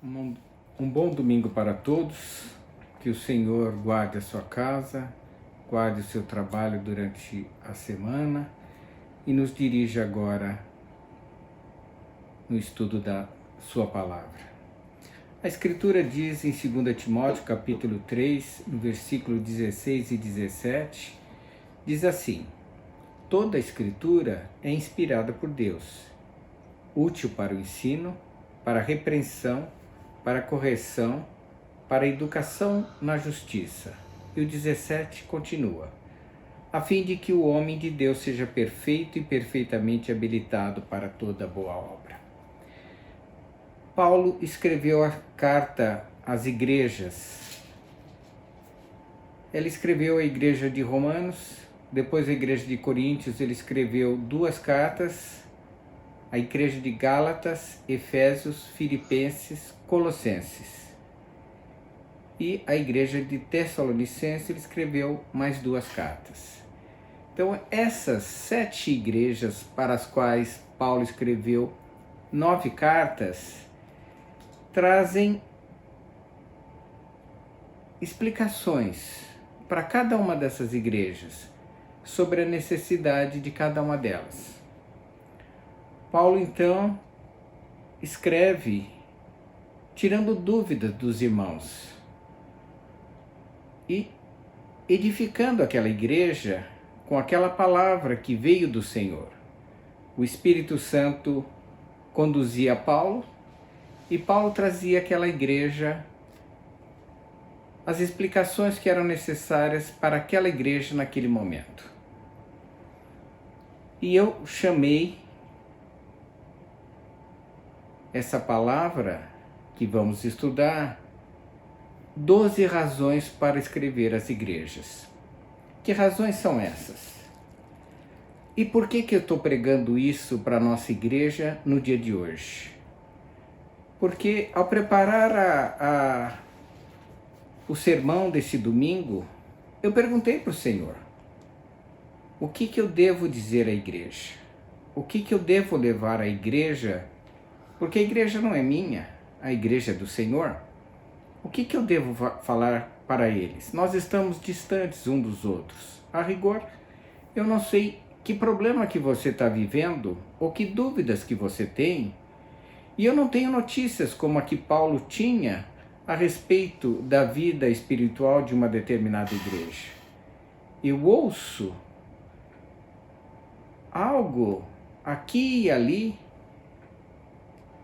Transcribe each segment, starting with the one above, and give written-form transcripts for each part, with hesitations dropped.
Um, um bom domingo para todos, que o Senhor guarde a sua casa, guarde o seu trabalho durante a semana e nos dirija agora no estudo da sua palavra. A Escritura diz em 2 Timóteo capítulo 3, no versículo 16 e 17, diz assim: toda a Escritura é inspirada por Deus, útil para o ensino, para a repreensão, para a correção, para a educação na justiça. E o 17 continua: a fim de que o homem de Deus seja perfeito e perfeitamente habilitado para toda boa obra. Paulo escreveu a carta às igrejas. Ele escreveu a igreja de Romanos, depois a igreja de Coríntios, ele escreveu 2 cartas, a igreja de Gálatas, Efésios, Filipenses, Colossenses. E a igreja de Tessalonicenses, ele escreveu mais 2 cartas. Então, essas 7 igrejas para as quais Paulo escreveu 9 cartas, trazem explicações para cada uma dessas igrejas sobre a necessidade de cada uma delas. Paulo, então, escreve tirando dúvidas dos irmãos e edificando aquela igreja com aquela palavra que veio do Senhor. O Espírito Santo conduzia Paulo e Paulo trazia àquela igreja as explicações que eram necessárias para aquela igreja naquele momento. E eu chamei essa palavra que vamos estudar, 12 razões para escrever as igrejas. Que razões são essas? E por que eu estou pregando isso para a nossa igreja no dia de hoje? Porque ao preparar o sermão desse domingo, eu perguntei para o Senhor: o que eu devo dizer à igreja? O que eu devo levar à igreja? Porque a igreja não é minha, a igreja é do Senhor. O que eu devo falar para eles? Nós estamos distantes uns dos outros. A rigor, eu não sei que problema que você está vivendo ou que dúvidas que você tem. E eu não tenho notícias como a que Paulo tinha a respeito da vida espiritual de uma determinada igreja. Eu ouço algo aqui e ali,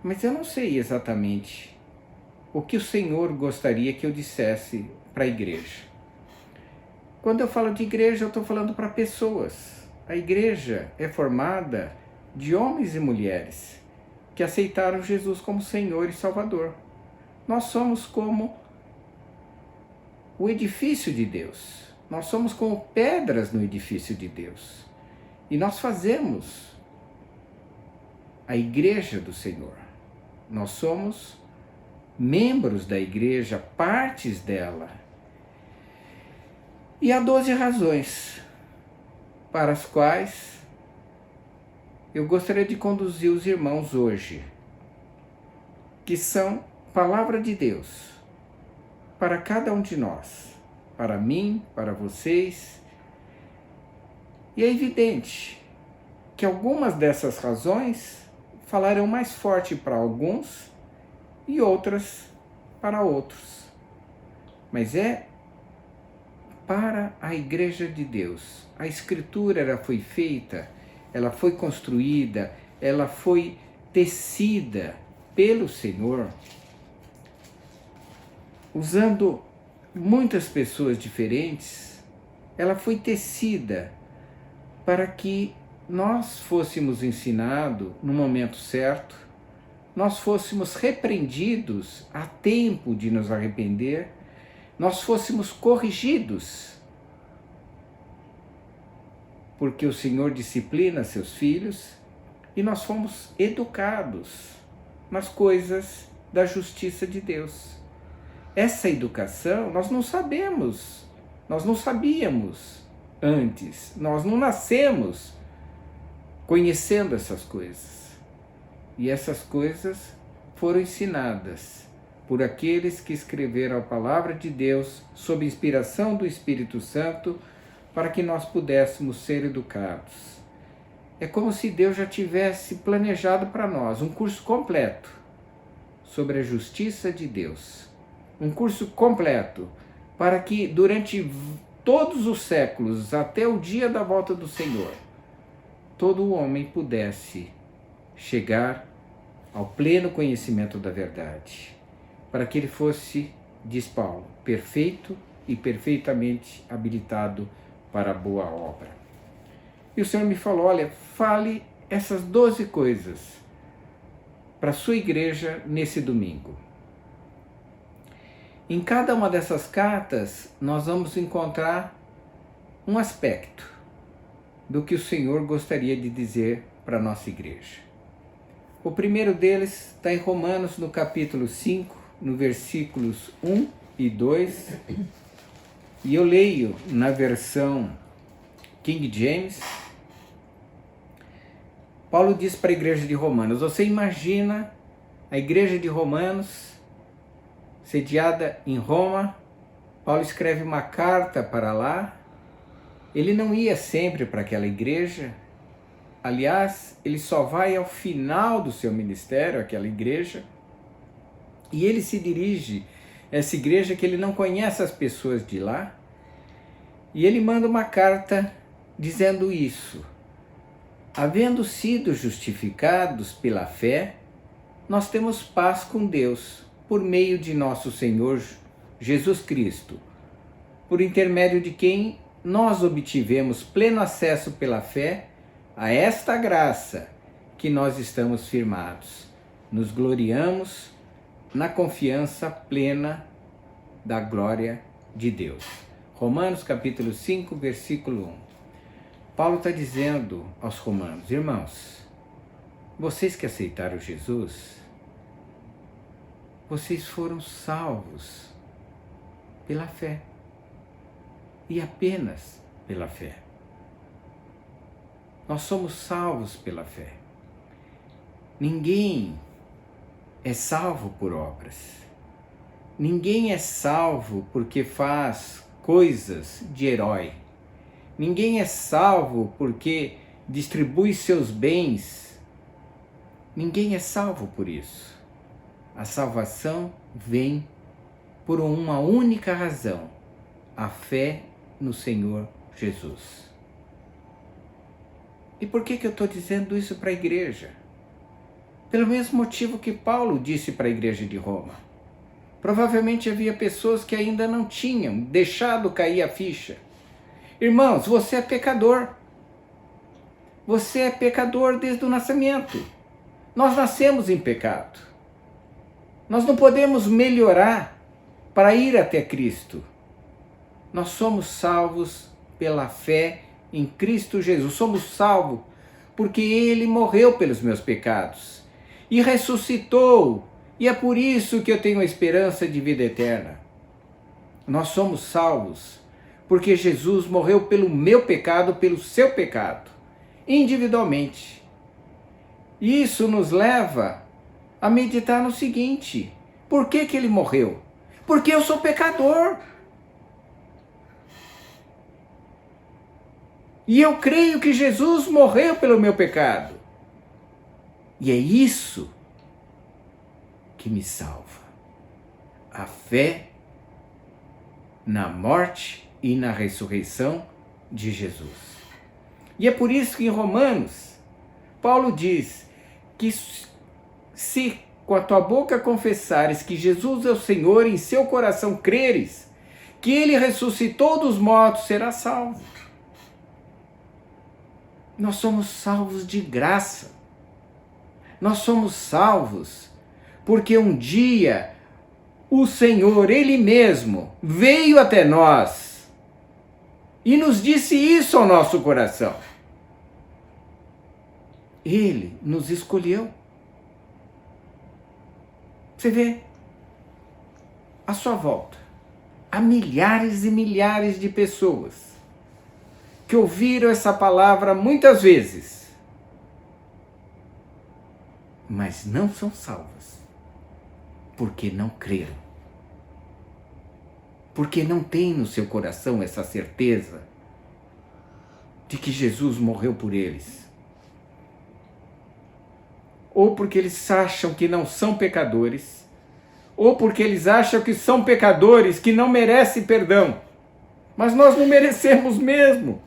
mas eu não sei exatamente o que o Senhor gostaria que eu dissesse para a igreja. Quando eu falo de igreja, eu estou falando para pessoas. A igreja é formada de homens e mulheres que aceitaram Jesus como Senhor e Salvador. Nós somos como o edifício de Deus. Nós somos como pedras no edifício de Deus. E nós fazemos a igreja do Senhor. Nós somos membros da igreja, partes dela. E há 12 razões para as quais eu gostaria de conduzir os irmãos hoje, que são palavra de Deus para cada um de nós, para mim, para vocês. E é evidente que algumas dessas razões falarão mais forte para alguns e outras para outros. Mas é para a igreja de Deus. A Escritura ela foi feita, ela foi construída, ela foi tecida pelo Senhor, usando muitas pessoas diferentes. Ela foi tecida para que nós fôssemos ensinados no momento certo, nós fôssemos repreendidos a tempo de nos arrepender, nós fôssemos corrigidos, porque o Senhor disciplina seus filhos, e nós fomos educados nas coisas da justiça de Deus. Essa educação nós não sabemos, nós não sabíamos antes, nós não nascemos conhecendo essas coisas. E essas coisas foram ensinadas por aqueles que escreveram a palavra de Deus sob inspiração do Espírito Santo, para que nós pudéssemos ser educados. É como se Deus já tivesse planejado para nós um curso completo sobre a justiça de Deus. Um curso completo para que durante todos os séculos, até o dia da volta do Senhor, todo homem pudesse chegar ao pleno conhecimento da verdade, para que ele fosse, diz Paulo, perfeito e perfeitamente habilitado para a boa obra. E o Senhor me falou, olha, fale essas 12 coisas para a sua igreja nesse domingo. Em cada uma dessas cartas, nós vamos encontrar um aspecto do que o Senhor gostaria de dizer para a nossa igreja. O primeiro deles está em Romanos, no capítulo 5, no versículos 1 e 2, e eu leio na versão King James. Paulo diz para a igreja de Romanos, você imagina a igreja de Romanos, sediada em Roma, Paulo escreve uma carta para lá, ele não ia sempre para aquela igreja, aliás, ele só vai ao final do seu ministério, aquela igreja, e ele se dirige a essa igreja que ele não conhece as pessoas de lá, e ele manda uma carta dizendo isso, havendo sido justificados pela fé, nós temos paz com Deus, por meio de nosso Senhor Jesus Cristo, por intermédio de quem nós obtivemos pleno acesso pela fé a esta graça que nós estamos firmados. Nos gloriamos na confiança plena da glória de Deus. Romanos capítulo 5, versículo 1. Paulo está dizendo aos romanos, irmãos, vocês que aceitaram Jesus, vocês foram salvos pela fé, e apenas pela fé. Nós somos salvos pela fé. Ninguém é salvo por obras. Ninguém é salvo porque faz coisas de herói. Ninguém é salvo porque distribui seus bens. Ninguém é salvo por isso. A salvação vem por uma única razão, a fé no Senhor Jesus. E por que eu estou dizendo isso para a igreja? Pelo mesmo motivo que Paulo disse para a igreja de Roma. Provavelmente havia pessoas que ainda não tinham deixado cair a ficha. Irmãos, você é pecador. Você é pecador desde o nascimento. Nós nascemos em pecado. Nós não podemos melhorar para ir até Cristo. Nós somos salvos pela fé em Cristo Jesus. Somos salvos porque Ele morreu pelos meus pecados e ressuscitou. E é por isso que eu tenho a esperança de vida eterna. Nós somos salvos porque Jesus morreu pelo meu pecado, pelo seu pecado, individualmente. Isso nos leva a meditar no seguinte, por que Ele morreu? Porque eu sou pecador. E eu creio que Jesus morreu pelo meu pecado. E é isso que me salva. A fé na morte e na ressurreição de Jesus. E é por isso que em Romanos, Paulo diz que se com a tua boca confessares que Jesus é o Senhor, em seu coração creres que Ele ressuscitou dos mortos, serás salvo. Nós somos salvos de graça. Nós somos salvos porque um dia o Senhor, Ele mesmo, veio até nós e nos disse isso ao nosso coração. Ele nos escolheu. Você vê, à sua volta, há milhares e milhares de pessoas que ouviram essa palavra muitas vezes, mas não são salvas. Porque não creram. Porque não tem no seu coração essa certeza de que Jesus morreu por eles. Ou porque eles acham que não são pecadores, ou porque eles acham que são pecadores que não merecem perdão. Mas nós não merecemos mesmo.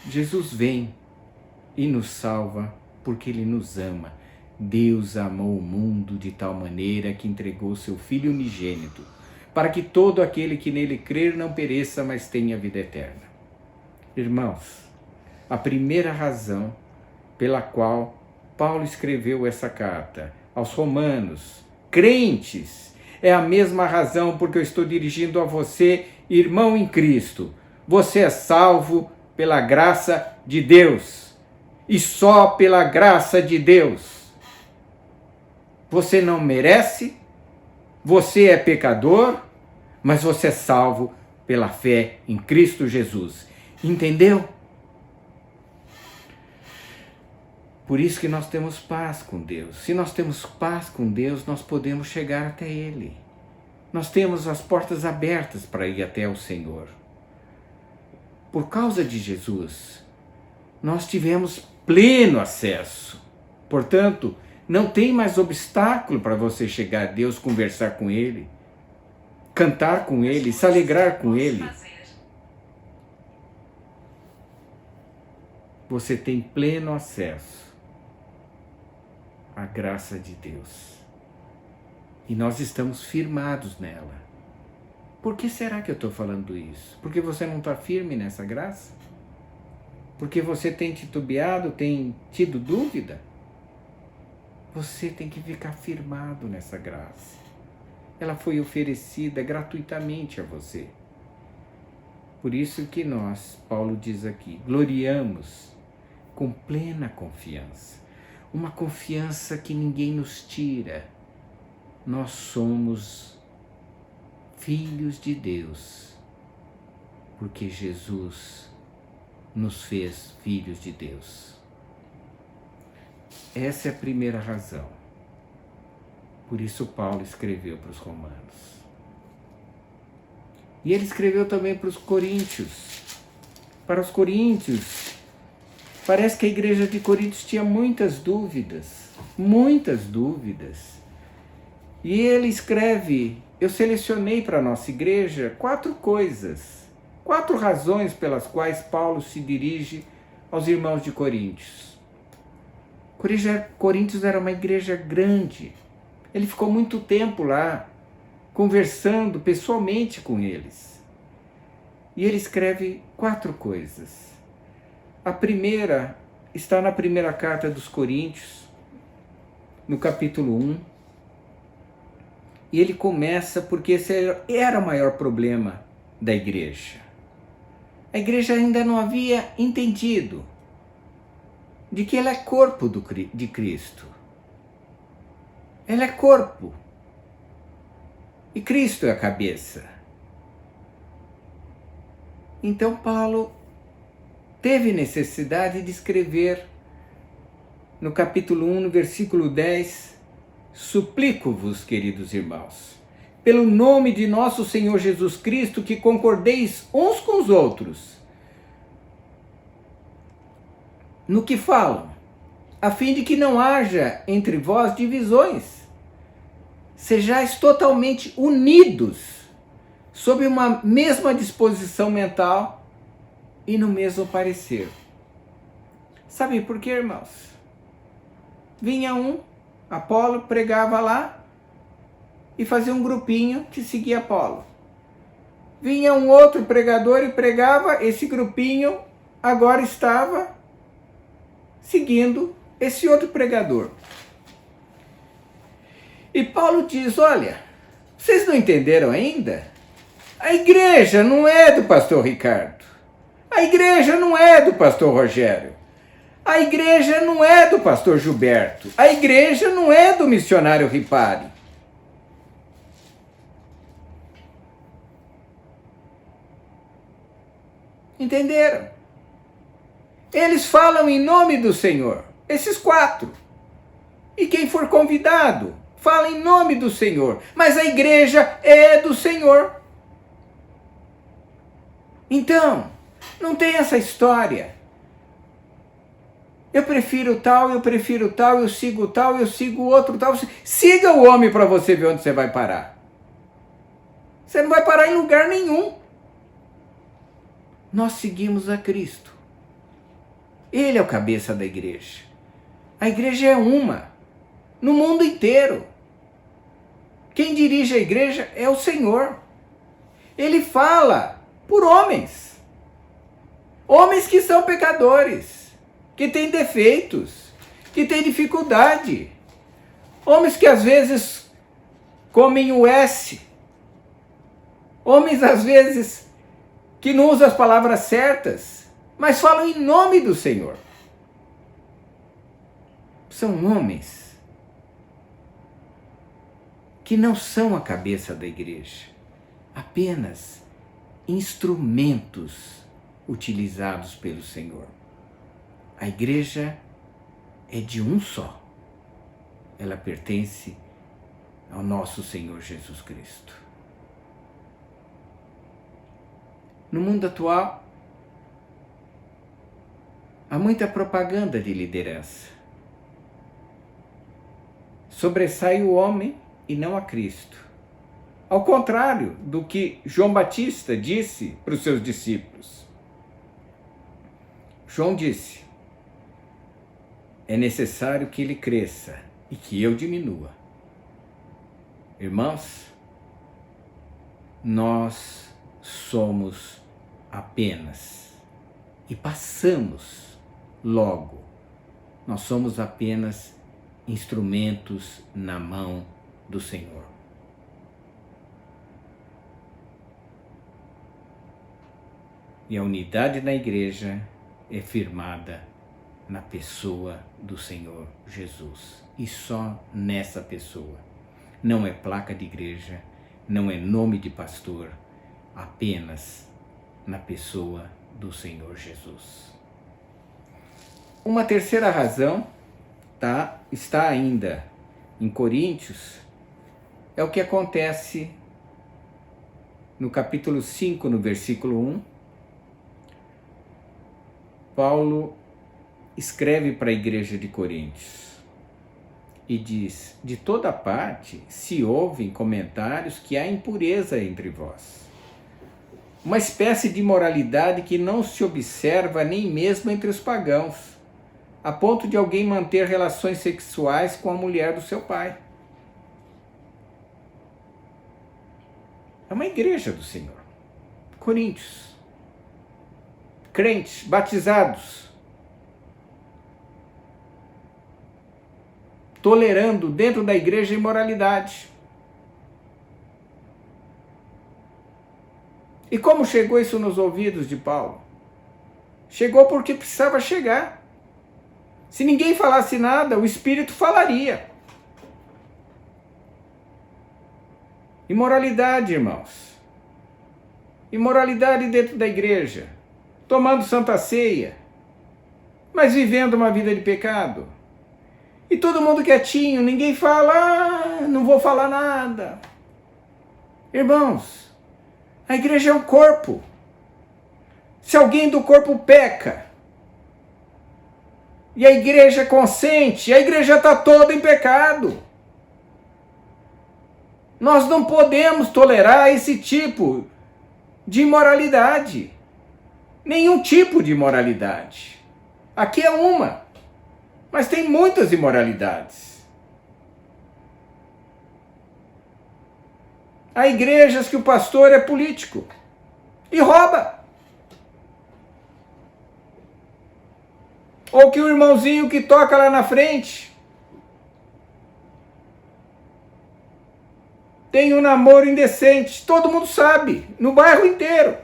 Jesus vem e nos salva porque Ele nos ama. Deus amou o mundo de tal maneira que entregou seu Filho unigênito, para que todo aquele que nele crer não pereça, mas tenha vida eterna. Irmãos, a primeira razão pela qual Paulo escreveu essa carta aos romanos, crentes, é a mesma razão porque eu estou dirigindo a você, irmão em Cristo. Você é salvo pela graça de Deus, e só pela graça de Deus. Você não merece, você é pecador, mas você é salvo pela fé em Cristo Jesus. Entendeu? Por isso que nós temos paz com Deus. Se nós temos paz com Deus, nós podemos chegar até Ele. Nós temos as portas abertas para ir até o Senhor. Por causa de Jesus, nós tivemos pleno acesso. Portanto, não tem mais obstáculo para você chegar a Deus, conversar com Ele, cantar com Ele, se alegrar com Ele. Você tem pleno acesso à graça de Deus. E nós estamos firmados nela. Por que será que eu estou falando isso? Porque você não está firme nessa graça? Porque você tem titubeado, tem tido dúvida? Você tem que ficar firmado nessa graça. Ela foi oferecida gratuitamente a você. Por isso que nós, Paulo diz aqui, gloriamos com plena confiança. Uma confiança que ninguém nos tira. Nós somos filhos de Deus, porque Jesus nos fez filhos de Deus. Essa é a primeira razão. Por isso Paulo escreveu para os romanos. E ele escreveu também para os coríntios. Para os coríntios, parece que a igreja de Coríntios tinha muitas dúvidas. Muitas dúvidas. E ele escreve, eu selecionei para a nossa igreja 4 coisas, 4 razões pelas quais Paulo se dirige aos irmãos de Coríntios. Coríntios era uma igreja grande. Ele ficou muito tempo lá, conversando pessoalmente com eles. E ele escreve 4 coisas. A primeira está na primeira carta dos Coríntios, no capítulo 1. E ele começa porque esse era o maior problema da igreja. A igreja ainda não havia entendido de que ela é corpo de Cristo. Ela é corpo. E Cristo é a cabeça. Então Paulo teve necessidade de escrever no capítulo 1, no versículo 10, suplico-vos, queridos irmãos, pelo nome de nosso Senhor Jesus Cristo, que concordeis uns com os outros no que falam, a fim de que não haja entre vós divisões. Sejais totalmente unidos, sob uma mesma disposição mental e no mesmo parecer. Sabe por quê, irmãos? Vinha Apolo pregava lá e fazia um grupinho que seguia Apolo. Vinha um outro pregador e pregava, esse grupinho agora estava seguindo esse outro pregador. E Paulo diz, olha, vocês não entenderam ainda? A igreja não é do pastor Ricardo. A igreja não é do pastor Rogério. A igreja não é do pastor Gilberto. A igreja não é do missionário Ripari. Entenderam? Eles falam em nome do Senhor. Esses 4. E quem for convidado, fala em nome do Senhor, mas a igreja é do Senhor. Então, não tem essa história. Eu prefiro tal, eu sigo tal, eu sigo outro tal. Siga o homem para você ver onde você vai parar. Você não vai parar em lugar nenhum. Nós seguimos a Cristo. Ele é o cabeça da igreja. A igreja é uma, no mundo inteiro. Quem dirige a igreja é o Senhor. Ele fala por homens. Homens que são pecadores, que têm defeitos, que têm dificuldade. Homens que às vezes comem o S. Homens às vezes que não usam as palavras certas, mas falam em nome do Senhor. São homens que não são a cabeça da igreja, apenas instrumentos utilizados pelo Senhor. A igreja é de um só. Ela pertence ao nosso Senhor Jesus Cristo. No mundo atual, há muita propaganda de liderança. Sobressai o homem e não a Cristo. Ao contrário do que João Batista disse para os seus discípulos. João disse: é necessário que ele cresça e que eu diminua. Irmãos, nós somos apenas, e passamos logo, nós somos apenas instrumentos na mão do Senhor. E a unidade na igreja é firmada na pessoa do Senhor Jesus. E só nessa pessoa. Não é placa de igreja, não é nome de pastor, apenas na pessoa do Senhor Jesus. Uma terceira razão está ainda em Coríntios, é o que acontece no capítulo 5, no versículo 1. Paulo escreve para a igreja de Coríntios e diz: de toda parte se ouvem comentários que há impureza entre vós, uma espécie de imoralidade que não se observa nem mesmo entre os pagãos, a ponto de alguém manter relações sexuais com a mulher do seu pai. É uma igreja do Senhor. Coríntios. Crentes, batizados, tolerando dentro da igreja a imoralidade. E como chegou isso nos ouvidos de Paulo? Chegou porque precisava chegar. Se ninguém falasse nada, o Espírito falaria. Imoralidade, irmãos. Imoralidade dentro da igreja. Tomando Santa Ceia, mas vivendo uma vida de pecado. E todo mundo quietinho, ninguém fala, não vou falar nada. Irmãos, a igreja é um corpo. Se alguém do corpo peca, e a igreja consente, a igreja está toda em pecado. Nós não podemos tolerar esse tipo de imoralidade. Nenhum tipo de imoralidade. Aqui é uma, mas tem muitas imoralidades. Há igrejas que o pastor é político e rouba. Ou que o irmãozinho que toca lá na frente tem um namoro indecente. Todo mundo sabe, no bairro inteiro.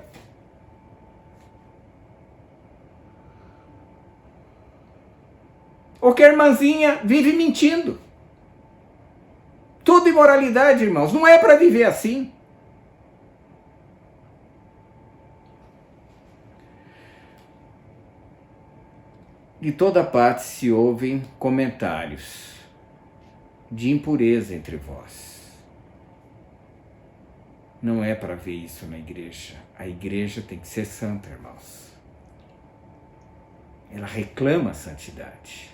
Ou que a irmãzinha vive mentindo. Tudo imoralidade, irmãos. Não é para viver assim. De toda parte se ouvem comentários. de impureza entre vós. Não é para ver isso na igreja. A igreja tem que ser santa, irmãos. Ela reclama a santidade.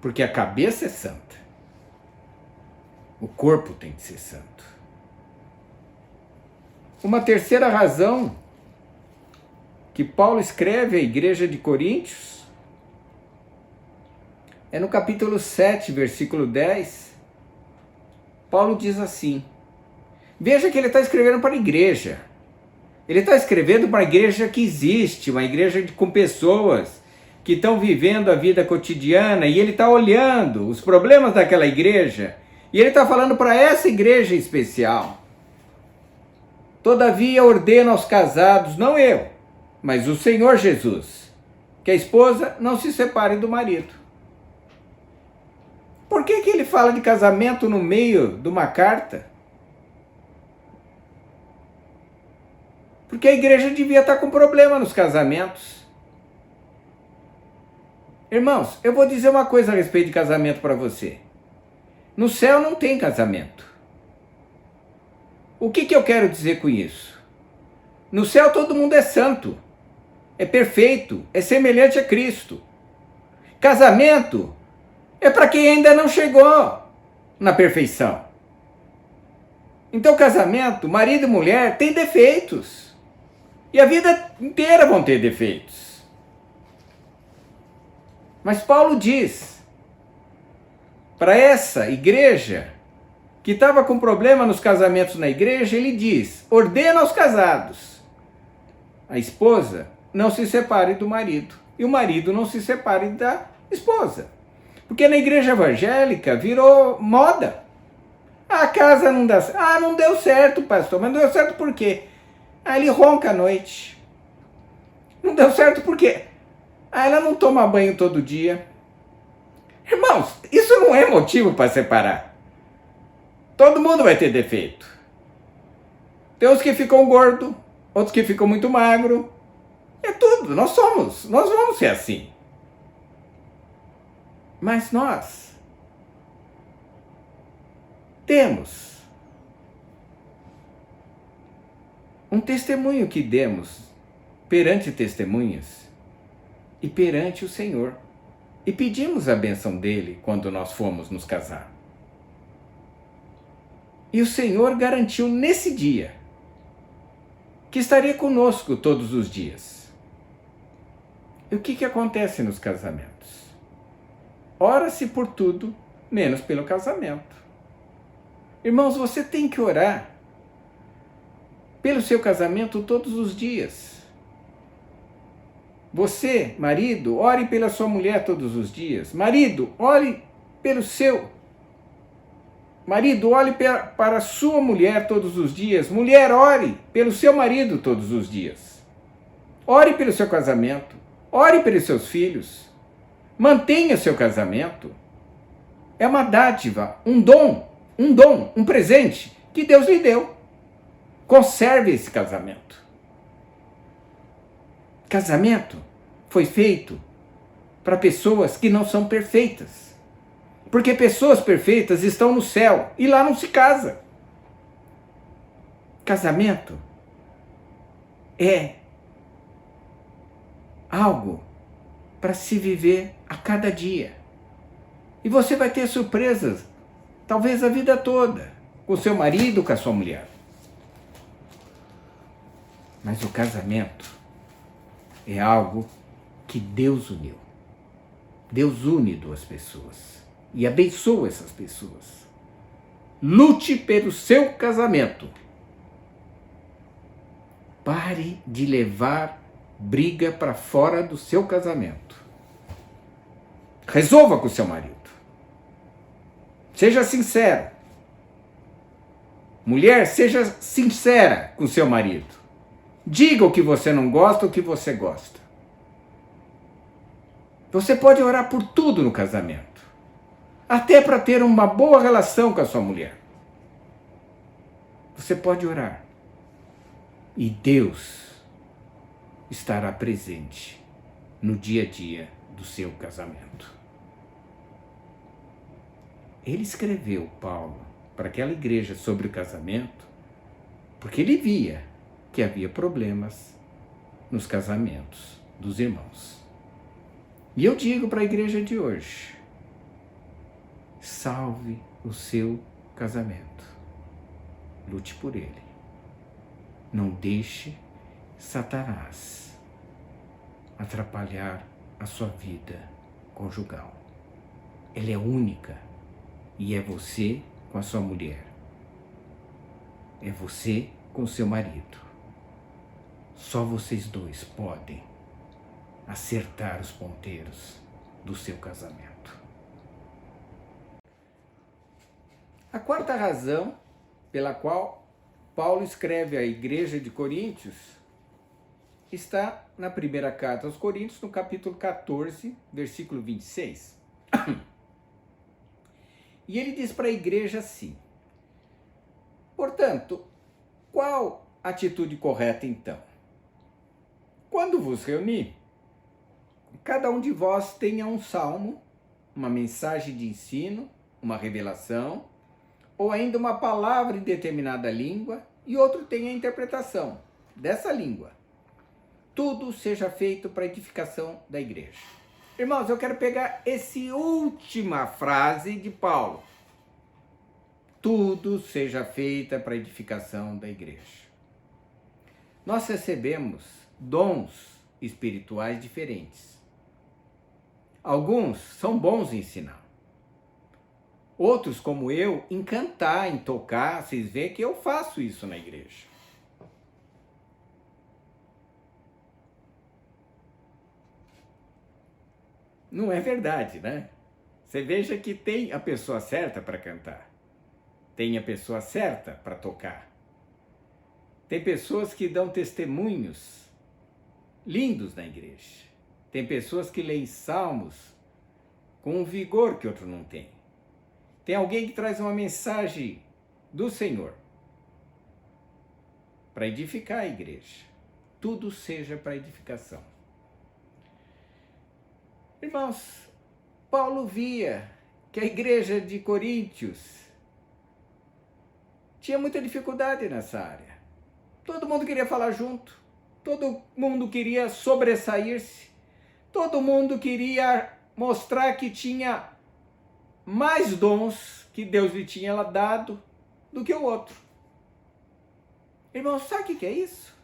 Porque a cabeça é santa. O corpo tem que ser santo. Uma terceira razão que Paulo escreve à igreja de Coríntios é no capítulo 7, versículo 10. Paulo diz assim: veja que ele está escrevendo para a igreja. Ele está escrevendo para a igreja que existe, uma igreja com pessoas que estão vivendo a vida cotidiana, e ele está olhando os problemas daquela igreja, e ele está falando para essa igreja especial. Todavia ordeno aos casados, não eu, mas o Senhor Jesus, que a esposa não se separe do marido. Por que ele fala de casamento no meio de uma carta? Porque a igreja devia estar com problema nos casamentos. Irmãos, eu vou dizer uma coisa a respeito de casamento para você. No céu não tem casamento. O que eu quero dizer com isso? No céu todo mundo é santo, é perfeito, é semelhante a Cristo. Casamento é para quem ainda não chegou na perfeição. Então casamento, marido e mulher, tem defeitos. E a vida inteira vão ter defeitos. Mas Paulo diz para essa igreja que estava com problema nos casamentos na igreja, ele diz: ordena aos casados, a esposa não se separe do marido, e o marido não se separe da esposa. Porque na igreja evangélica virou moda. A casa não dá certo. Ah, não deu certo, pastor. Mas não deu certo por quê? Ah, ele ronca à noite. Não deu certo por quê? Ah, ela não toma banho todo dia. Irmãos, isso não é motivo para separar. Todo mundo vai ter defeito. Tem uns que ficam gordos, outros que ficam muito magro. É tudo, nós vamos ser assim. Mas nós temos um testemunho que demos perante testemunhas e perante o Senhor. E pedimos a bênção dele quando nós fomos nos casar. E o Senhor garantiu nesse dia que estaria conosco todos os dias. E o que acontece nos casamentos? Ora-se por tudo, menos pelo casamento. Irmãos, você tem que orar pelo seu casamento todos os dias. Você, marido, ore pela sua mulher todos os dias. Marido, ore pelo seu. Marido, ore para a sua mulher todos os dias. Mulher, ore pelo seu marido todos os dias. Ore pelo seu casamento. Ore pelos seus filhos. Mantenha o seu casamento. É uma dádiva, um dom, um presente que Deus lhe deu. Conserve esse casamento. Casamento foi feito para pessoas que não são perfeitas. Porque pessoas perfeitas estão no céu e lá não se casa. Casamento é algo para se viver a cada dia. E você vai ter surpresas, talvez a vida toda, com o seu marido, com a sua mulher. Mas o casamento é algo que Deus uniu. Deus une duas pessoas e abençoa essas pessoas. Lute pelo seu casamento. Pare de levar briga para fora do seu casamento. Resolva com o seu marido. Seja sincero. Mulher, seja sincera com o seu marido. Diga o que você não gosta, o que você gosta. Você pode orar por tudo no casamento. Até para ter uma boa relação com a sua mulher. Você pode orar. E Deus estará presente no dia a dia do seu casamento. Ele escreveu, Paulo, para aquela igreja sobre o casamento, porque ele via que havia problemas nos casamentos dos irmãos. E eu digo para a igreja de hoje: salve o seu casamento. Lute por ele. Não deixe Satanás atrapalhar a sua vida conjugal. Ela é única e é você com a sua mulher. É você com o seu marido. Só vocês dois podem acertar os ponteiros do seu casamento. A quarta razão pela qual Paulo escreve à igreja de Coríntios está na primeira carta aos Coríntios, no capítulo 14, versículo 26. E ele diz para a igreja assim: portanto, qual a atitude correta então? Quando vos reunir, cada um de vós tenha um salmo, uma mensagem de ensino, uma revelação, ou ainda uma palavra em determinada língua, e outro tenha a interpretação dessa língua. Tudo seja feito para a edificação da igreja. Irmãos, eu quero pegar essa última frase de Paulo. Tudo seja feito para a edificação da igreja. Nós recebemos dons espirituais diferentes. Alguns são bons em ensinar. Outros, como eu, em cantar, em tocar. Vocês veem que eu faço isso na igreja. Não é verdade, né? Você veja que tem a pessoa certa para cantar. Tem a pessoa certa para tocar. Tem pessoas que dão testemunhos lindos na igreja. Tem pessoas que leem salmos com um vigor que outro não tem. Tem alguém que traz uma mensagem do Senhor para edificar a igreja. Tudo seja para edificação. Irmãos, Paulo via que a igreja de Coríntios tinha muita dificuldade nessa área. Todo mundo queria falar junto, todo mundo queria sobressair-se, todo mundo queria mostrar que tinha mais dons que Deus lhe tinha dado do que o outro. Irmãos, sabe o que é isso?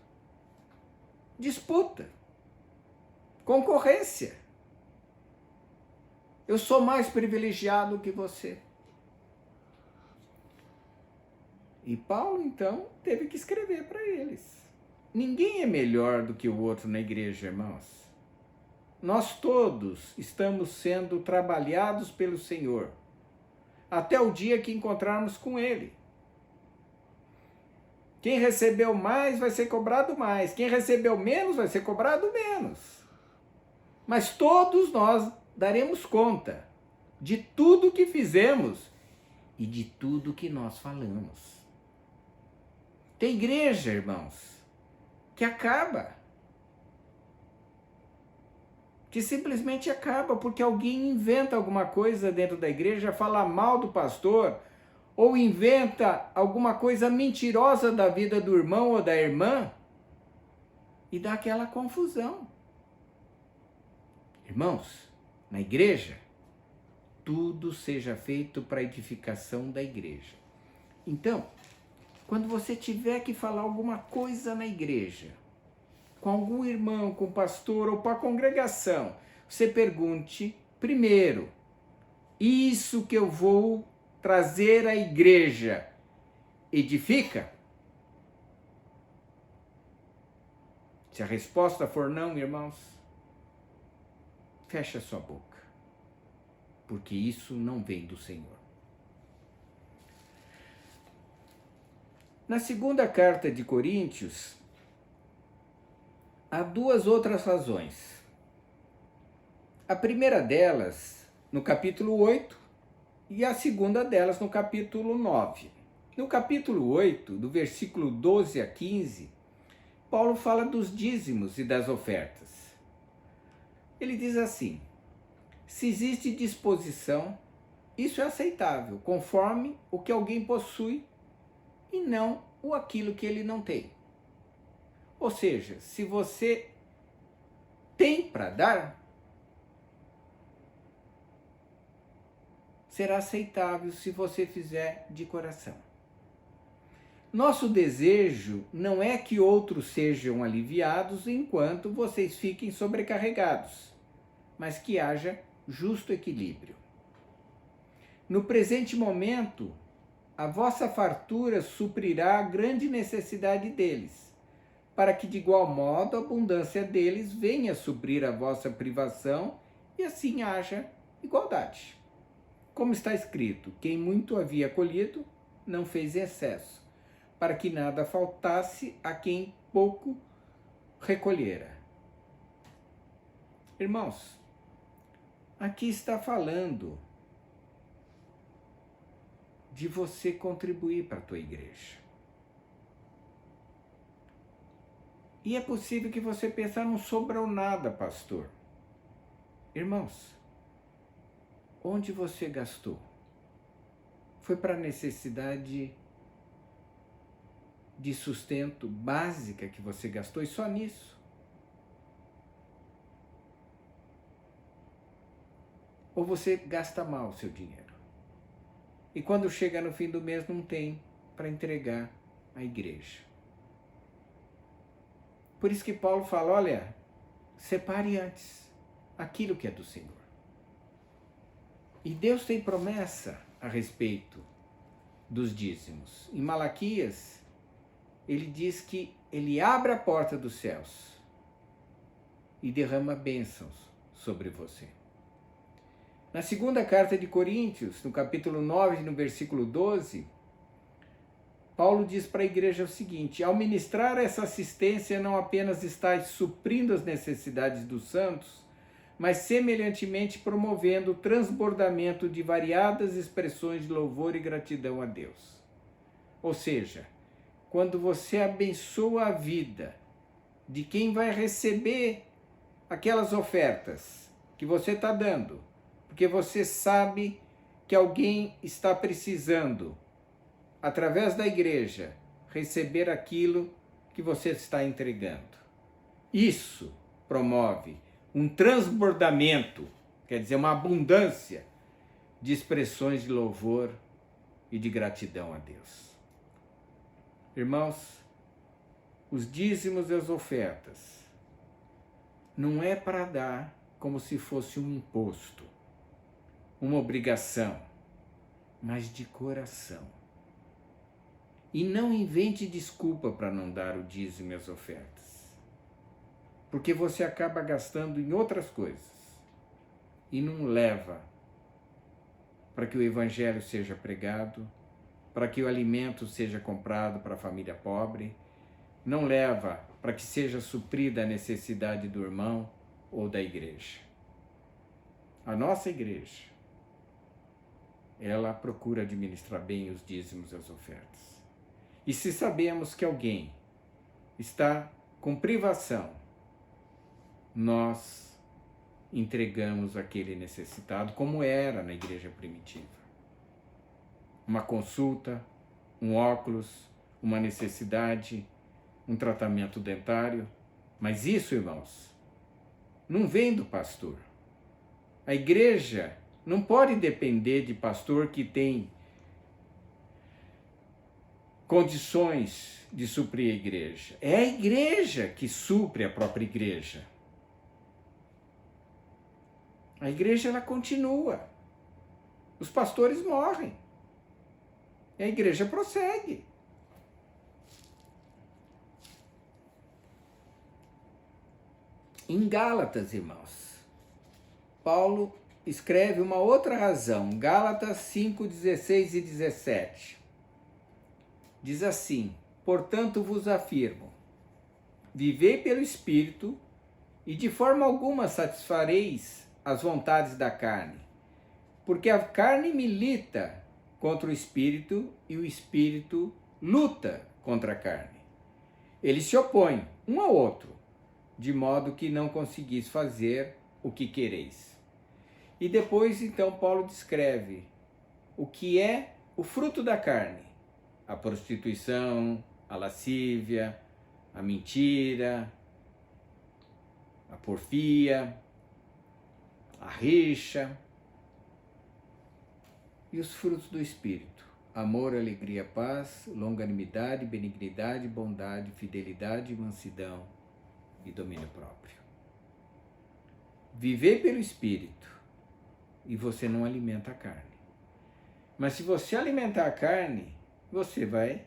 Disputa, concorrência. Eu sou mais privilegiado que você. E Paulo, então, teve que escrever para eles. Ninguém é melhor do que o outro na igreja, irmãos. Nós todos estamos sendo trabalhados pelo Senhor, até o dia que encontrarmos com Ele. Quem recebeu mais vai ser cobrado mais, quem recebeu menos vai ser cobrado menos. Mas todos nós daremos conta de tudo que fizemos e de tudo que nós falamos. Tem igreja, irmãos, que acaba. Que simplesmente acaba porque alguém inventa alguma coisa dentro da igreja, fala mal do pastor, ou inventa alguma coisa mentirosa da vida do irmão ou da irmã, e dá aquela confusão. Irmãos, na igreja, tudo seja feito para a edificação da igreja. Então, quando você tiver que falar alguma coisa na igreja, com algum irmão, com o pastor ou para a congregação, você pergunte primeiro: isso que eu vou trazer à igreja edifica? Se a resposta for não, irmãos, feche a sua boca, porque isso não vem do Senhor. Na segunda carta de Coríntios, há duas outras razões. A primeira delas, no capítulo 8, e a segunda delas, no capítulo 9. No capítulo 8, do versículo 12 a 15, Paulo fala dos dízimos e das ofertas. Ele diz assim: se existe disposição, Isso é aceitável, conforme o que alguém possui e não o aquilo que ele não tem. Ou seja, se você tem para dar, será aceitável se você fizer de coração. Nosso desejo não é que outros sejam aliviados enquanto vocês fiquem sobrecarregados, mas que haja justo equilíbrio. No presente momento, a vossa fartura suprirá a grande necessidade deles, para que de igual modo a abundância deles venha suprir a vossa privação e assim haja igualdade. Como está escrito, quem muito havia colhido não fez excesso, para que nada faltasse a quem pouco recolhera. Irmãos, aqui está falando de você contribuir para a tua igreja. E é possível que você pense, não sobrou nada, pastor. Irmãos, onde você gastou? Foi para a necessidade de sustento básica que você gastou e só nisso? Ou você gasta mal o seu dinheiro? E quando chega no fim do mês não tem para entregar à igreja. Por isso que Paulo fala, olha, separe antes aquilo que é do Senhor. E Deus tem promessa a respeito dos dízimos. Em Malaquias, ele diz que ele abre a porta dos céus e derrama bênçãos sobre você. Na segunda carta de Coríntios, no capítulo 9, no versículo 12, Paulo diz para a igreja o seguinte: ao ministrar essa assistência, não apenas estáis suprindo as necessidades dos santos, mas semelhantemente promovendo o transbordamento de variadas expressões de louvor e gratidão a Deus. Ou seja, quando você abençoa a vida de quem vai receber aquelas ofertas que você está dando, porque você sabe que alguém está precisando, através da igreja, receber aquilo que você está entregando. Isso promove um transbordamento, quer dizer, uma abundância de expressões de louvor e de gratidão a Deus. Irmãos, os dízimos e as ofertas não é para dar como se fosse um imposto, uma obrigação, mas de coração. E não invente desculpa para não dar o dízimo e as ofertas, porque você acaba gastando em outras coisas e não leva para que o evangelho seja pregado, para que o alimento seja comprado para a família pobre, não leva para que seja suprida a necessidade do irmão ou da igreja. A nossa igreja, ela procura administrar bem os dízimos e as ofertas. E se sabemos que alguém está com privação, nós entregamos aquele necessitado, como era na igreja primitiva. Uma consulta, um óculos, uma necessidade, um tratamento dentário. Mas isso, irmãos, não vem do pastor. A igreja não pode depender de pastor que tem condições de suprir a igreja. É a igreja que supre a própria igreja. A igreja, ela continua. Os pastores morrem. E a igreja prossegue. Em Gálatas, irmãos, Paulo escreve uma outra razão. Gálatas 5, 16 e 17. Diz assim: portanto vos afirmo, vivei pelo Espírito, e de forma alguma satisfareis as vontades da carne, porque a carne milita contra o Espírito e o Espírito luta contra a carne. Eles se opõem um ao outro, de modo que não conseguis fazer o que quereis. E depois, então, Paulo descreve o que é o fruto da carne: a prostituição, a lascívia, a mentira, a porfia, a rixa. E os frutos do Espírito: amor, alegria, paz, longanimidade, benignidade, bondade, fidelidade, mansidão e domínio próprio. Viver pelo Espírito e você não alimenta a carne. Mas se você alimentar a carne, você vai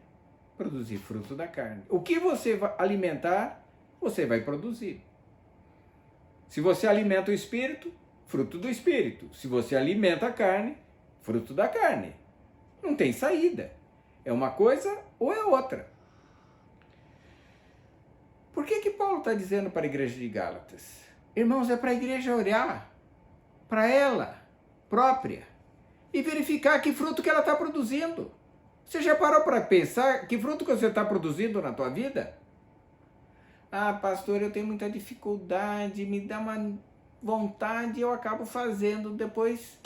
produzir fruto da carne. O que você vai alimentar, você vai produzir. Se você alimenta o Espírito, fruto do Espírito. Se você alimenta a carne, fruto da carne. Não tem saída. É uma coisa ou é outra. Por que Paulo está dizendo para a igreja de Gálatas? Irmãos, é para a igreja olhar para ela própria e verificar que fruto que ela está produzindo. Você já parou para pensar que fruto que você está produzindo na tua vida? Ah, pastor, eu tenho muita dificuldade, me dá uma vontade e eu acabo fazendo. Depois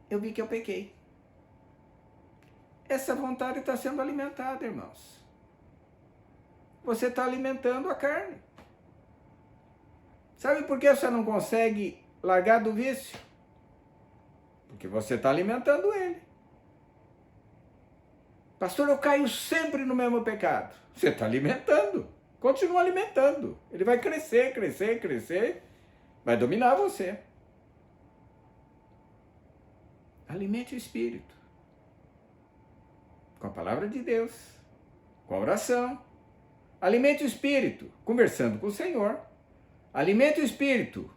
eu vi que eu pequei. Essa vontade está sendo alimentada, irmãos. Você está alimentando a carne. Sabe por que você não consegue largar do vício? Porque você está alimentando ele. Pastor, eu caio sempre no mesmo pecado. Você está alimentando. Continua alimentando. Ele vai crescer, crescer, crescer. Vai dominar você. Alimente o Espírito. Com a palavra de Deus. Com a oração. Alimente o Espírito. Conversando com o Senhor. Alimente o Espírito.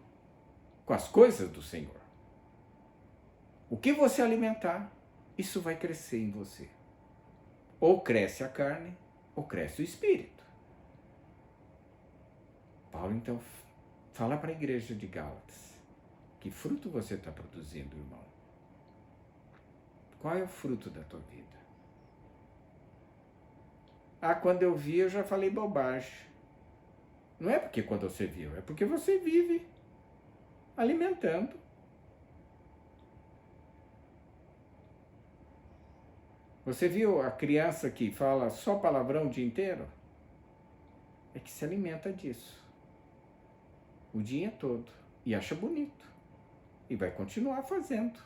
Com as coisas do Senhor. O que você alimentar, isso vai crescer em você. Ou cresce a carne, ou cresce o Espírito. Paulo, então, fala para a igreja de Gálatas. Que fruto você está produzindo, irmão? Qual é o fruto da tua vida? Ah, quando eu vi, eu já falei bobagem. Não é porque quando você viu, é porque você vive alimentando. Você viu a criança que fala só palavrão o dia inteiro? É que se alimenta disso. O dia todo. E acha bonito. E vai continuar fazendo.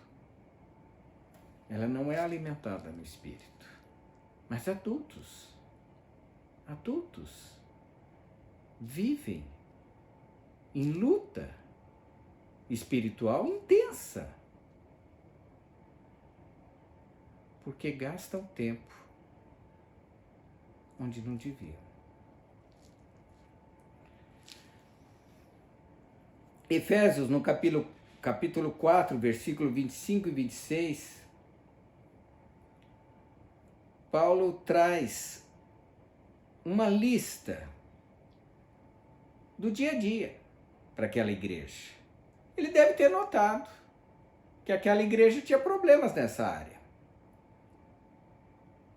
Ela não é alimentada no Espírito. Mas adultos vivem em luta espiritual intensa. Porque gastam tempo onde não deviam. Efésios, no capítulo 4, versículo 25 e 26, Paulo traz uma lista do dia a dia para aquela igreja. Ele deve ter notado que aquela igreja tinha problemas nessa área.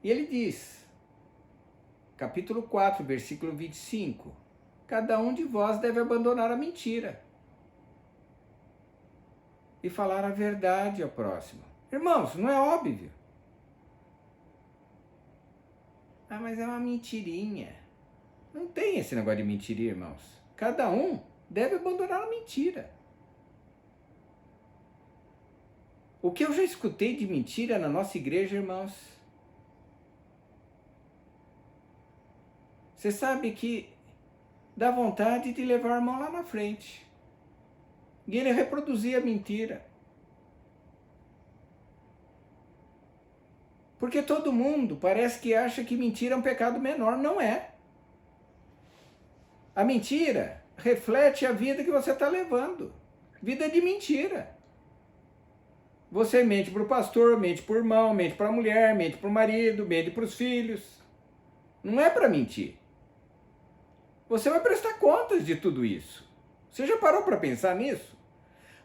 E ele diz, capítulo 4, versículo 25, cada um de vós deve abandonar a mentira e falar a verdade ao próximo. Irmãos, não é óbvio? Ah, mas é uma mentirinha. Não tem esse negócio de mentirinha, irmãos. Cada um deve abandonar a mentira. O que eu já escutei de mentira na nossa igreja, irmãos? Você sabe que dá vontade de levar o irmão lá na frente. E ele reproduzia a mentira. Porque todo mundo parece que acha que mentira é um pecado menor. Não é. A mentira reflete a vida que você está levando. Vida de mentira. Você mente para o pastor, mente para o irmão, mente para a mulher, mente para o marido, mente para os filhos. Não é para mentir. Você vai prestar contas de tudo isso. Você já parou para pensar nisso?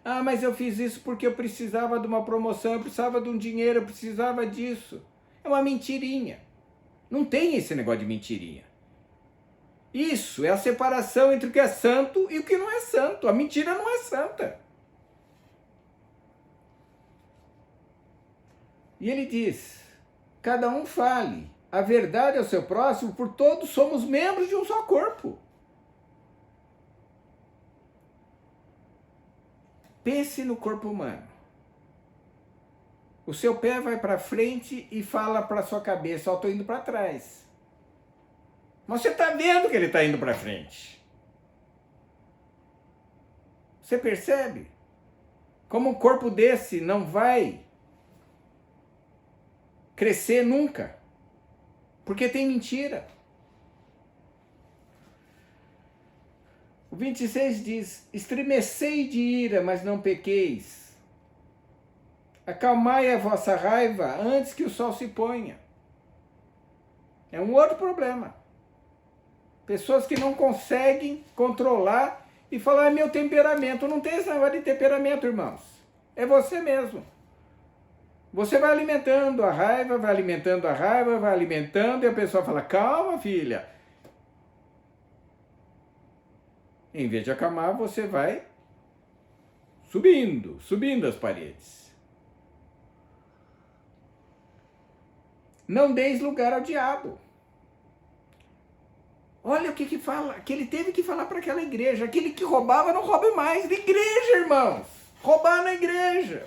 Ah, mas eu fiz isso porque eu precisava de uma promoção, eu precisava de um dinheiro, eu precisava disso. É uma mentirinha. Não tem esse negócio de mentirinha. Isso é a separação entre o que é santo e o que não é santo. A mentira não é santa. E ele diz: cada um fale a verdade ao seu próximo, por todos somos membros de um só corpo. Pense no corpo humano. O seu pé vai para frente e fala para sua cabeça: ó, estou indo para trás. Mas você está vendo que ele está indo para frente. Você percebe? Como um corpo desse não vai crescer nunca. Porque tem mentira. O 26 diz: estremecei de ira, mas não pequeis. Acalmai a vossa raiva antes que o sol se ponha. É um outro problema. Pessoas que não conseguem controlar e falar: é meu temperamento. Não tem esse negócio de temperamento, irmãos. É você mesmo. Você vai alimentando a raiva, vai alimentando a raiva, vai alimentando, e a pessoa fala: calma, filha. Em vez de acalmar, você vai subindo as paredes. Não deis lugar ao diabo. Olha o que fala, que ele teve que falar para aquela igreja. Aquele que roubava, não roube mais. De igreja, irmãos. Roubar na igreja.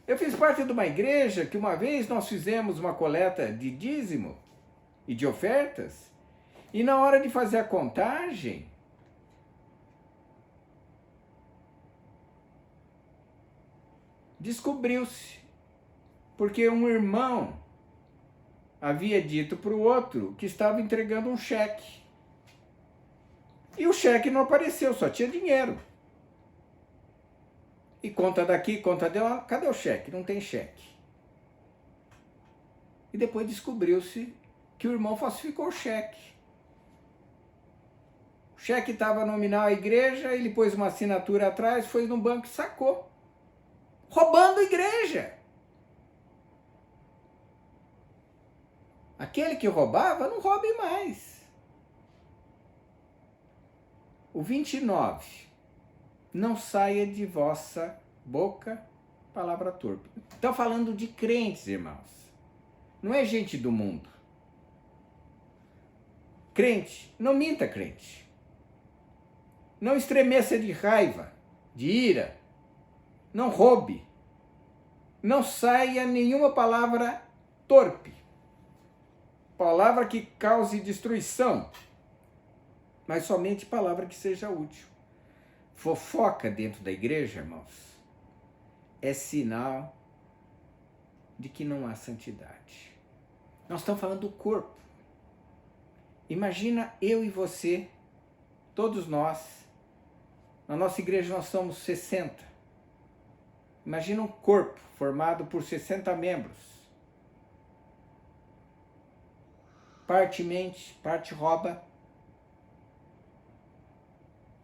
Eu fiz parte de uma igreja que uma vez nós fizemos uma coleta de dízimo e de ofertas, e na hora de fazer a contagem, descobriu-se, porque um irmão havia dito para o outro que estava entregando um cheque. E o cheque não apareceu, só tinha dinheiro. E conta daqui, conta de lá, cadê o cheque? Não tem cheque. E depois descobriu-se que o irmão falsificou o cheque. O cheque estava nominal à igreja, ele pôs uma assinatura atrás, foi no banco e sacou. Roubando a igreja. Aquele que roubava, não roube mais. O 29. Não saia de vossa boca palavra torpe. Está falando de crentes, irmãos. Não é gente do mundo. Crente, não minta, crente. Não estremeça de raiva, de ira. Não roube. Não saia nenhuma palavra torpe. Palavra que cause destruição. Mas somente palavra que seja útil. Fofoca dentro da igreja, irmãos, é sinal de que não há santidade. Nós estamos falando do corpo. Imagina eu e você, todos nós, na nossa igreja nós somos 60. Imagina um corpo formado por 60 membros. Parte mente, parte rouba,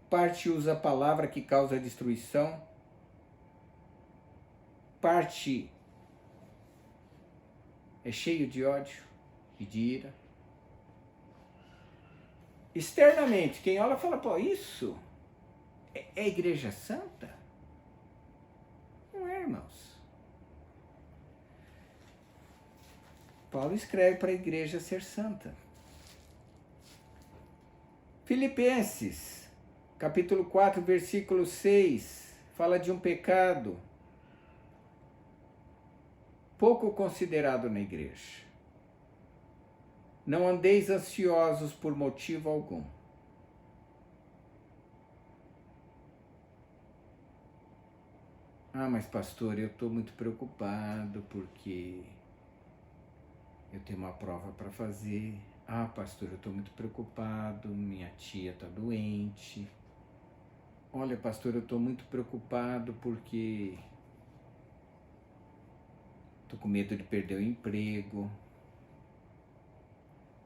parte usa a palavra que causa destruição, parte é cheio de ódio e de ira. Externamente, quem olha fala: pô, isso é igreja santa? Não é, irmãos. Paulo escreve para a igreja ser santa. Filipenses, capítulo 4, versículo 6, fala de um pecado pouco considerado na igreja. Não andeis ansiosos por motivo algum. Ah, mas pastor, eu estou muito preocupado porque eu tenho uma prova para fazer. Ah, pastor, eu estou muito preocupado, minha tia está doente. Olha, pastor, eu estou muito preocupado porque estou com medo de perder o emprego.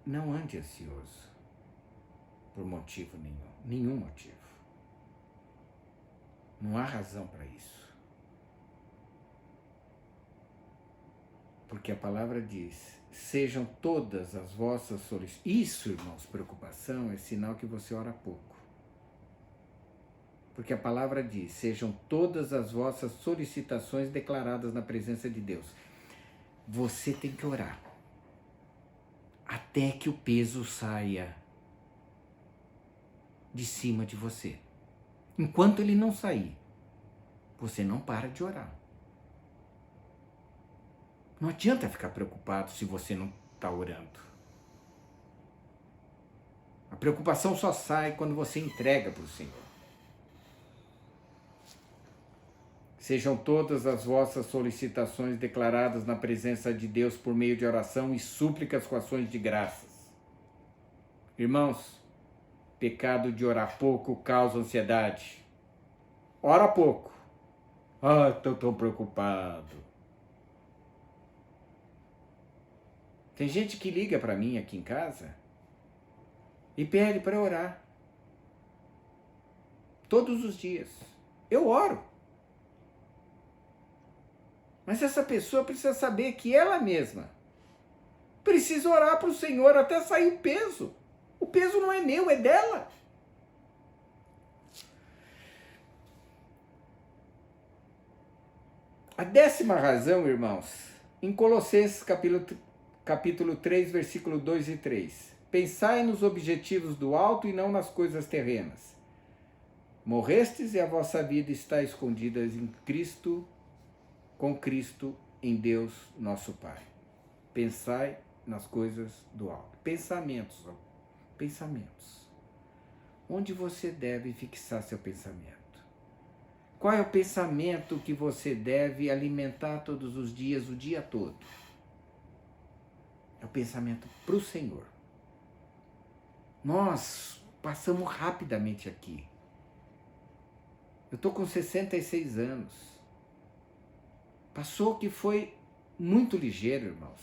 Não ande ansioso por motivo nenhum motivo. Não há razão para isso. Porque a palavra diz: sejam todas as vossas solicitações. Isso, irmãos, preocupação é sinal que você ora pouco. Porque a palavra diz: sejam todas as vossas solicitações declaradas na presença de Deus. Você tem que orar até que o peso saia de cima de você. Enquanto ele não sair, você não para de orar. Não adianta ficar preocupado se você não está orando. A preocupação só sai quando você entrega para o Senhor. Sejam todas as vossas solicitações declaradas na presença de Deus por meio de oração e súplicas com ações de graças. Irmãos, pecado de orar pouco causa ansiedade. Ora pouco. Ah, estou tão preocupado. Tem gente que liga para mim aqui em casa e pede para orar. Todos os dias. Eu oro. Mas essa pessoa precisa saber que ela mesma precisa orar para o Senhor até sair o peso. O peso não é meu, é dela. A 10ª razão, irmãos, em Colossenses capítulo 3, versículo 2 e 3. Pensai nos objetivos do alto e não nas coisas terrenas. Morrestes e a vossa vida está escondida em Cristo, com Cristo em Deus nosso Pai. Pensai nas coisas do alto. Pensamentos. Onde você deve fixar seu pensamento? Qual é o pensamento que você deve alimentar todos os dias, o dia todo? É o pensamento para o Senhor. Nós passamos rapidamente aqui. Eu estou com 66 anos. Passou que foi muito ligeiro, irmãos.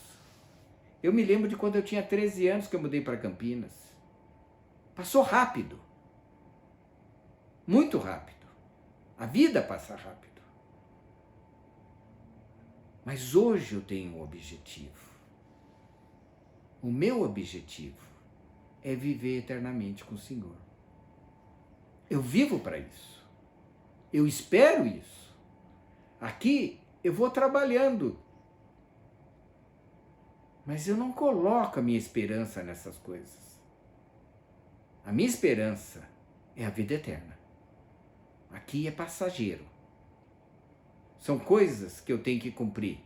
Eu me lembro de quando eu tinha 13 anos que eu mudei para Campinas. Passou rápido. Muito rápido. A vida passa rápido. Mas hoje eu tenho um objetivo. O meu objetivo é viver eternamente com o Senhor. Eu vivo para isso. Eu espero isso. Aqui eu vou trabalhando. Mas eu não coloco a minha esperança nessas coisas. A minha esperança é a vida eterna. Aqui é passageiro. São coisas que eu tenho que cumprir.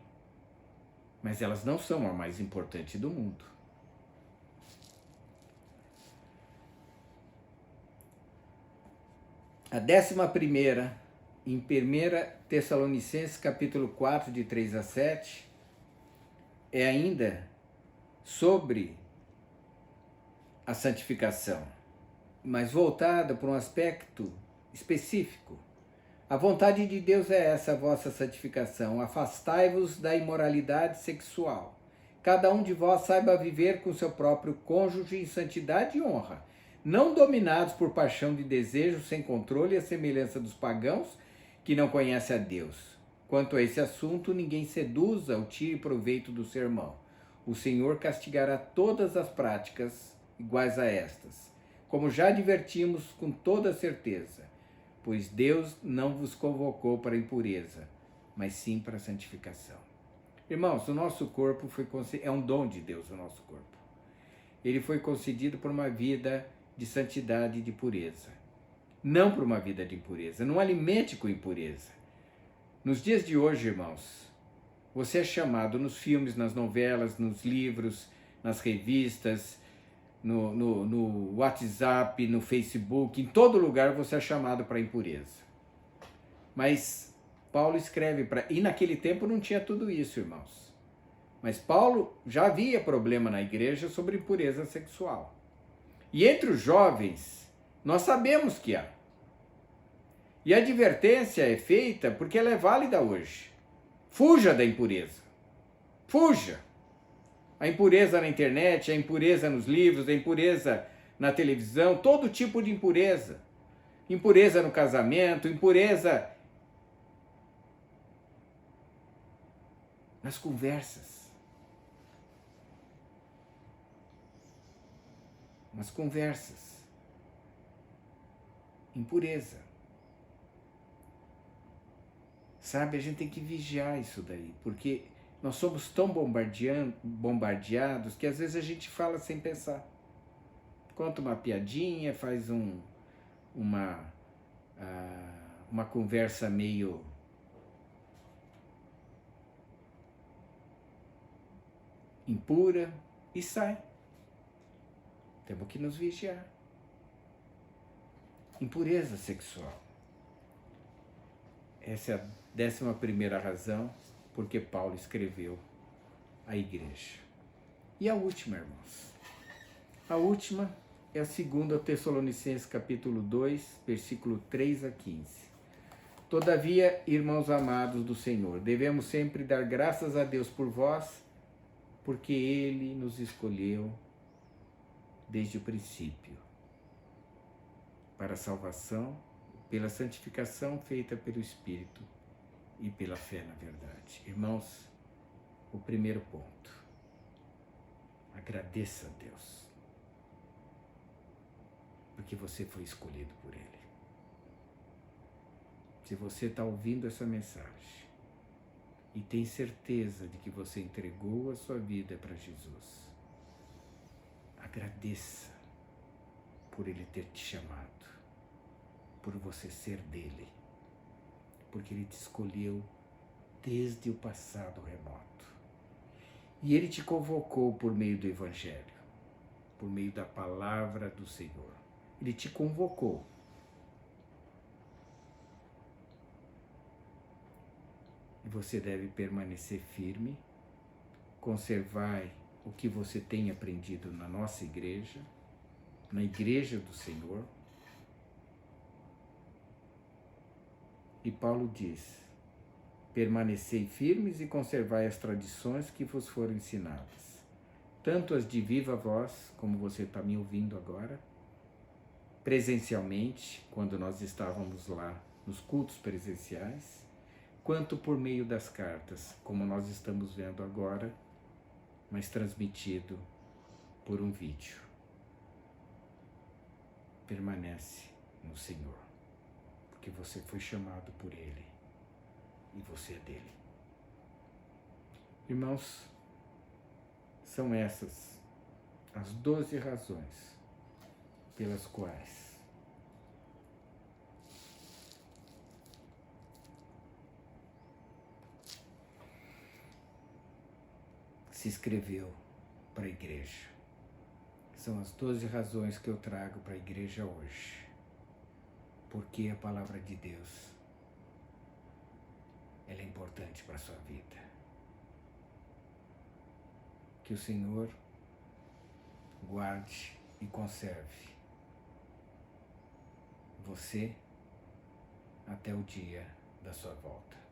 Mas elas não são a mais importante do mundo. A 11ª, em 1 Tessalonicenses, capítulo 4, de 3 a 7, é ainda sobre a santificação, mas voltada para um aspecto específico. A vontade de Deus é essa, a vossa santificação. Afastai-vos da imoralidade sexual. Cada um de vós saiba viver com seu próprio cônjuge em santidade e honra, não dominados por paixão de desejo sem controle, à semelhança dos pagãos que não conhecem a Deus. Quanto a esse assunto, ninguém seduza ou tire proveito do seu irmão. O Senhor castigará todas as práticas iguais a estas, como já advertimos com toda certeza, pois Deus não vos convocou para a impureza, mas sim para a santificação. Irmãos, o nosso corpo é um dom de Deus, o nosso corpo. Ele foi concedido por uma vida de santidade e de pureza, não por uma vida de impureza. Não alimente com impureza. Nos dias de hoje, irmãos, você é chamado nos filmes, nas novelas, nos livros, nas revistas, no WhatsApp, no Facebook, em todo lugar você é chamado para a impureza. Mas Paulo escreve para... E naquele tempo não tinha tudo isso, irmãos. Mas Paulo já havia problema na igreja sobre impureza sexual. E entre os jovens, nós sabemos que há. E a advertência é feita porque ela é válida hoje. Fuja da impureza. Fuja. A impureza na internet, a impureza nos livros, a impureza na televisão, todo tipo de impureza. Impureza no casamento, impureza nas conversas. Nas conversas. Impureza. Sabe, a gente tem que vigiar isso daí, porque nós somos tão bombardeados que às vezes a gente fala sem pensar. Conta uma piadinha, faz uma, uma conversa meio impura e sai. Temos que nos vigiar. Impureza sexual. Essa é a 11ª razão porque Paulo escreveu à igreja. E a última, irmãos. A última é a 2 Tessalonicenses capítulo 2, versículo 3 a 15. Todavia, irmãos amados do Senhor, devemos sempre dar graças a Deus por vós, porque Ele nos escolheu desde o princípio para a salvação, pela santificação feita pelo Espírito e pela fé na verdade. Irmãos, o primeiro ponto, agradeça a Deus, porque você foi escolhido por Ele. Se você está ouvindo essa mensagem e tem certeza de que você entregou a sua vida para Jesus, agradeça por Ele ter te chamado, por você ser dele, porque Ele te escolheu desde o passado remoto. E Ele te convocou por meio do Evangelho, por meio da palavra do Senhor. Ele te convocou. E você deve permanecer firme, conservar o que você tem aprendido na nossa igreja, na igreja do Senhor. E Paulo diz: permanecei firmes e conservai as tradições que vos foram ensinadas, tanto as de viva voz, como você está me ouvindo agora, presencialmente, quando nós estávamos lá nos cultos presenciais, quanto por meio das cartas, como nós estamos vendo agora, mas transmitido por um vídeo. Permanece no Senhor, porque você foi chamado por Ele e você é dele. Irmãos, são essas as 12 razões pelas quais se escreveu para a igreja. São as 12 razões que eu trago para a igreja hoje. Porque a palavra de Deus, ela é importante para a sua vida. Que o Senhor guarde e conserve você até o dia da sua volta.